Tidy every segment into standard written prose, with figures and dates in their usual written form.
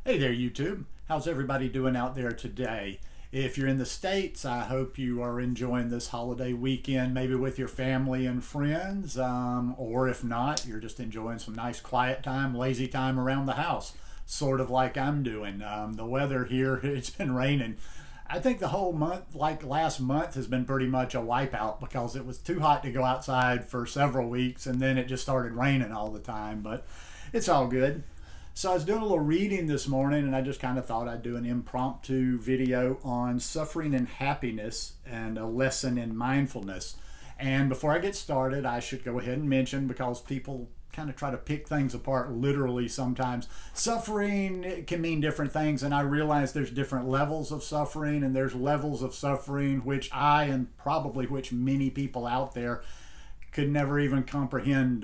Hey there, YouTube. How's everybody doing out there today? If you're in the States, I hope you are enjoying this holiday weekend, maybe with your family and friends, or if not, you're just enjoying some nice quiet time, lazy time around the house, sort of like I'm doing. The weather here, it's been raining. I think the whole month, like last month, has been pretty much a wipeout because it was too hot to go outside for several weeks and then it just started raining all the time, but it's all good. So I was doing a little reading this morning and I just kind of thought I'd do an impromptu video on suffering and happiness and a lesson in mindfulness. And before I get started, I should go ahead and mention, because people kind of try to pick things apart literally sometimes, suffering can mean different things, and I realize there's different levels of suffering, and there's levels of suffering which I, and probably which many people out there, could never even comprehend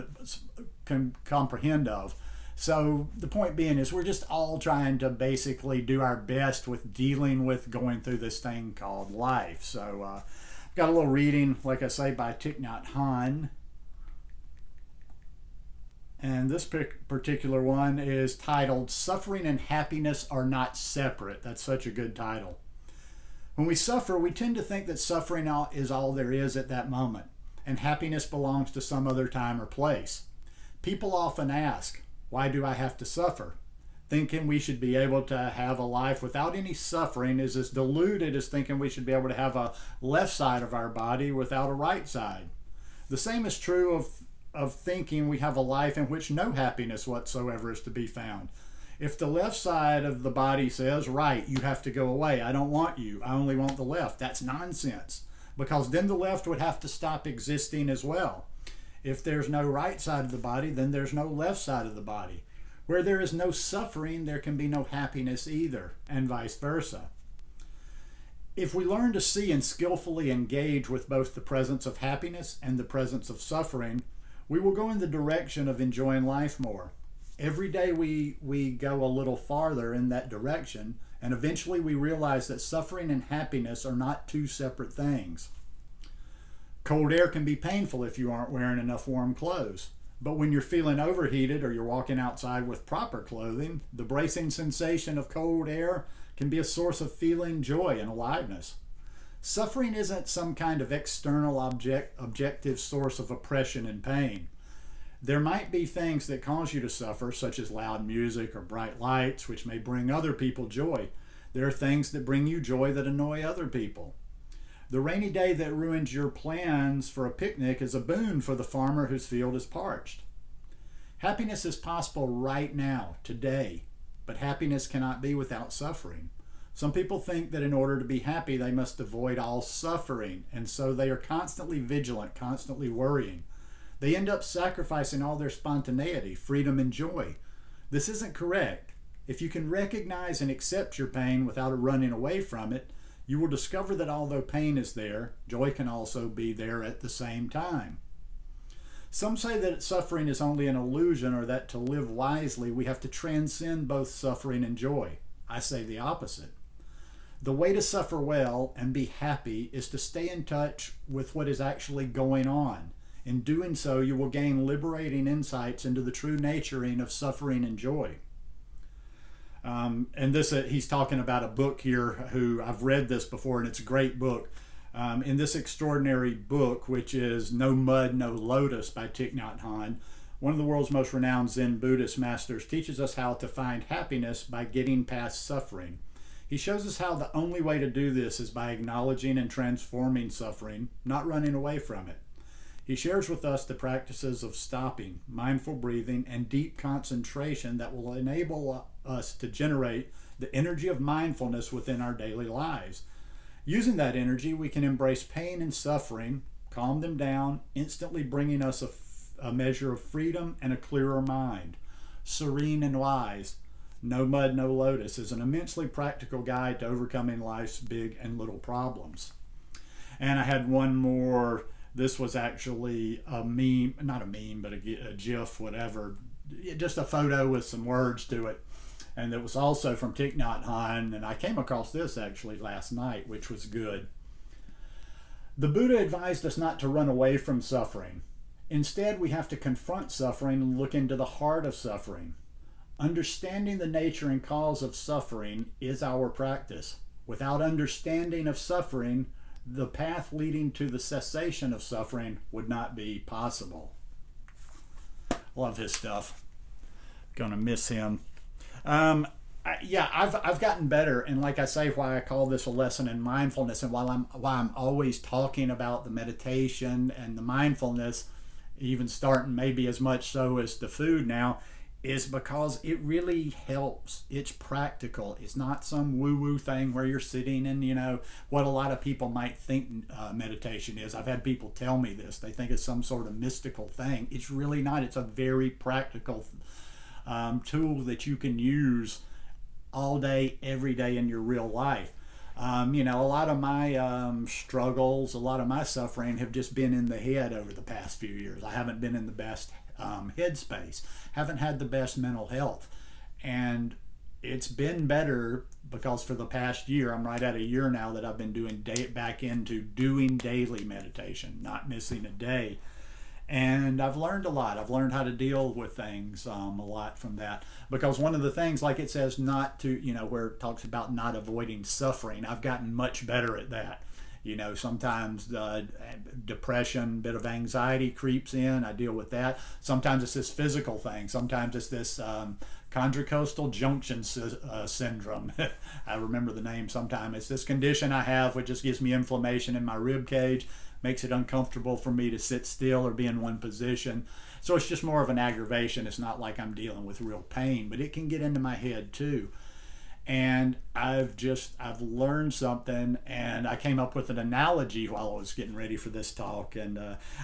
of. So the point being is we're just all trying to basically do our best with dealing with going through this thing called life. So I've got a little reading, like I say, by Thich Nhat Hanh. And this particular one is titled, Suffering and Happiness Are Not Separate. That's such a good title. When we suffer, we tend to think that suffering is all there is at that moment, and happiness belongs to some other time or place. People often ask, why do I have to suffer? Thinking we should be able to have a life without any suffering is as deluded as thinking we should be able to have a left side of our body without a right side. The same is true of thinking we have a life in which no happiness whatsoever is to be found. If the left side of the body says, right, you have to go away, I don't want you, I only want the left, that's nonsense, because then the left would have to stop existing as well. If there's no right side of the body, then there's no left side of the body. Where there is no suffering, there can be no happiness either, and vice versa. If we learn to see and skillfully engage with both the presence of happiness and the presence of suffering, we will go in the direction of enjoying life more. Every day we go a little farther in that direction, and eventually we realize that suffering and happiness are not two separate things. Cold air can be painful if you aren't wearing enough warm clothes. But when you're feeling overheated or you're walking outside with proper clothing, the bracing sensation of cold air can be a source of feeling joy and aliveness. Suffering isn't some kind of external objective source of oppression and pain. There might be things that cause you to suffer, such as loud music or bright lights, which may bring other people joy. There are things that bring you joy that annoy other people. The rainy day that ruins your plans for a picnic is a boon for the farmer whose field is parched. Happiness is possible right now, today, but happiness cannot be without suffering. Some people think that in order to be happy, they must avoid all suffering, and so they are constantly vigilant, constantly worrying. They end up sacrificing all their spontaneity, freedom, and joy. This isn't correct. If you can recognize and accept your pain without running away from it, you will discover that although pain is there, joy can also be there at the same time. Some say that suffering is only an illusion, or that to live wisely we have to transcend both suffering and joy. I say the opposite. The way to suffer well and be happy is to stay in touch with what is actually going on. In doing so, you will gain liberating insights into the true naturing of suffering and joy. And this, he's talking about a book here, who I've read this before, and it's a great book. In this extraordinary book, which is No Mud, No Lotus by Thich Nhat Hanh, one of the world's most renowned Zen Buddhist masters teaches us how to find happiness by getting past suffering. He shows us how the only way to do this is by acknowledging and transforming suffering, not running away from it. He shares with us the practices of stopping, mindful breathing, and deep concentration that will enable us to generate the energy of mindfulness within our daily lives. Using that energy, we can embrace pain and suffering, calm them down, instantly bringing us a measure of freedom and a clearer mind. Serene and wise, No Mud, No Lotus is an immensely practical guide to overcoming life's big and little problems. And I had one more. This was actually a meme, not a meme, but a GIF, whatever, just a photo with some words to it. And it was also from Thich Nhat Hanh, and I came across this actually last night, which was good. The Buddha advised us not to run away from suffering. Instead, we have to confront suffering and look into the heart of suffering. Understanding the nature and cause of suffering is our practice. Without understanding of suffering, the path leading to the cessation of suffering would not be possible. Love his stuff. Gonna miss him. I've gotten better, and like I say, why I call this a lesson in mindfulness, and why I'm always talking about the meditation and the mindfulness, even starting maybe as much so as the food now, is because it really helps. It's practical. It's not some woo-woo thing where you're sitting and, what a lot of people might think meditation is. I've had people tell me this. They think it's some sort of mystical thing. It's really not. It's a very practical tool that you can use all day, every day in your real life. A lot of my struggles, a lot of my suffering have just been in the head over the past few years. I haven't been in the best headspace, haven't had the best mental health. And it's been better because for the past year, I'm right at a year now that I've been back into doing daily meditation, not missing a day. And I've learned a lot. I've learned how to deal with things a lot from that. Because one of the things, like it says not to, where it talks about not avoiding suffering, I've gotten much better at that. Sometimes depression, bit of anxiety creeps in. I deal with that. Sometimes it's this physical thing. Sometimes it's this chondrocostal junction syndrome. I remember the name sometime. It's this condition I have which just gives me inflammation in my rib cage, makes it uncomfortable for me to sit still or be in one position. So it's just more of an aggravation. It's not like I'm dealing with real pain, but it can get into my head too. And I've learned something, and I came up with an analogy while I was getting ready for this talk. And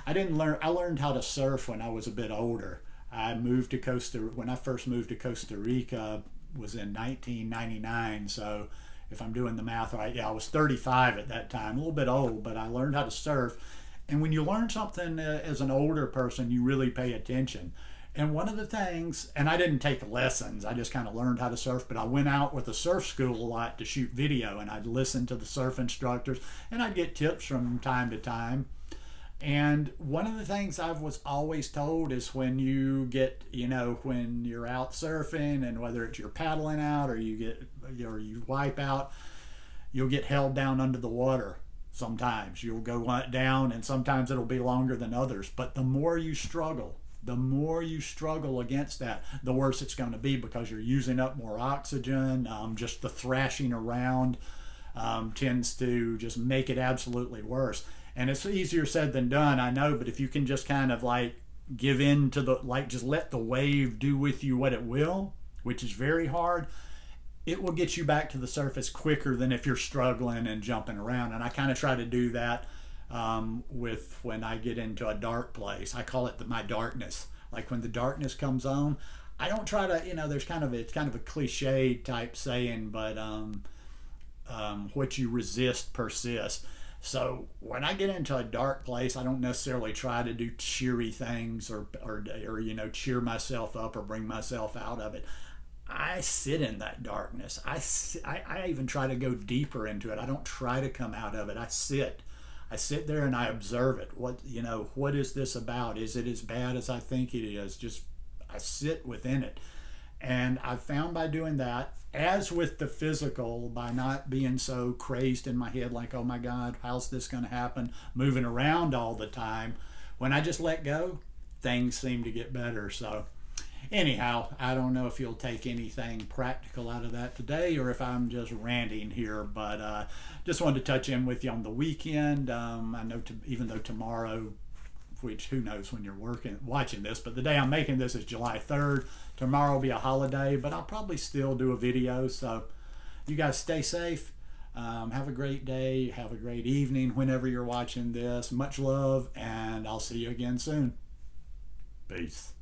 I learned how to surf when I was a bit older. When I first moved to Costa Rica was in 1999. So if I'm doing the math right, I was 35 at that time, a little bit old, but I learned how to surf. And when you learn something as an older person, you really pay attention. And one of the things, and I didn't take lessons, I just kind of learned how to surf, but I went out with a surf school a lot to shoot video, and I'd listen to the surf instructors, and I'd get tips from time to time. And one of the things I was always told is when you get, when you're out surfing, and whether it's you're paddling out or you wipe out, you'll get held down under the water. Sometimes you'll go down, and sometimes it'll be longer than others. But the more you struggle against that, the worse it's going to be, because you're using up more oxygen. Just the thrashing around tends to just make it absolutely worse. And it's easier said than done, I know, but if you can just kind of give in to just let the wave do with you what it will, which is very hard, it will get you back to the surface quicker than if you're struggling and jumping around. And I kind of try to do that with when I get into a dark place. I call it my darkness. Like when the darkness comes on, I don't try to, it's kind of a cliche type saying, but what you resist persists. So when I get into a dark place, I don't necessarily try to do cheery things or cheer myself up or bring myself out of it. I sit in that darkness. I even try to go deeper into it. I don't try to come out of it. I sit there and I observe it. What is this about? Is it as bad as I think it is? I sit within it. And I've found by doing that, as with the physical, by not being so crazed in my head, like, oh my God, how's this going to happen? Moving around all the time. When I just let go, things seem to get better. So anyhow, I don't know if you'll take anything practical out of that today or if I'm just ranting here, but just wanted to touch in with you on the weekend. I know even though tomorrow, which who knows when you're watching this, but the day I'm making this is July 3rd. Tomorrow will be a holiday, but I'll probably still do a video. So you guys stay safe. Have a great day. Have a great evening whenever you're watching this. Much love, and I'll see you again soon. Peace.